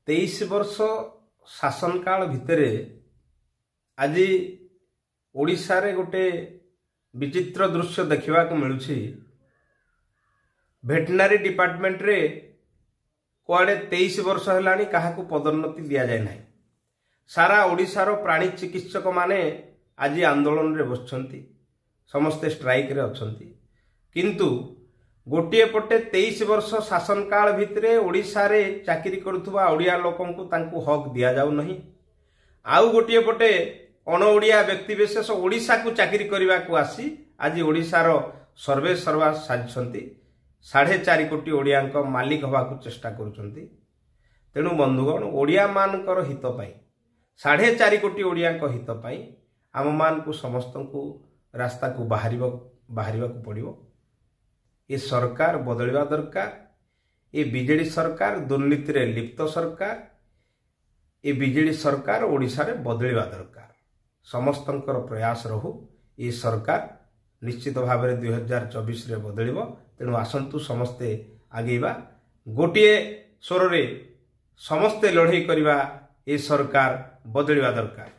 23 वर्ष शासन काल भितरे आज ओडिशा रे गोटे विचित्र दृश्य देखा मिलूँ। भेटनारी डिपार्टमेंट रे कुआडे 23 वर्ष है क्या पदोन्नति दि जाए ना। सारा ओडिशार प्राणी चिकित्सक माने आज आंदोलन रे बसछंती, समस्ते स्ट्राइक रे अछंती। किंतु गोटे पटे 23 वर्ष शासन काल भितरे ओडिशा रे चाकरी करुथुवा ओडिया लोकन को तांकु हक दिया जाउ नहीं। आउ गोटे पटे अण ओडिया व्यक्ति विशेष ओडिशा को चाकरी करने को आसी आज ओडिशार सर्वे सर्वा साजिछंती। 4.5 कोटी ओडिया मालिक हवा को चेष्टा करुछंती। तेणु बंधुगण ओडिया मानकर हित पाई 4.5 कोटी ओडिया हित पाई आम मान को समस्त को रास्ता को बाहर को पड़ो। ये सरकार बदलवा दरकार। ये बीजेडी सरकार दुर्नीति रे लिप्त सरकार। ये बीजेडी सरकार ओडिशा रे बदलवा दरकार। समस्तंकर प्रयास रहू। ये सरकार निश्चित भाव में 2024 रे बदलिबो। तेणु आसंतु समस्ते आगेवा गोटे स्वर रे समस्ते लड़ाई करवा। ये सरकार बदलवा दरकार।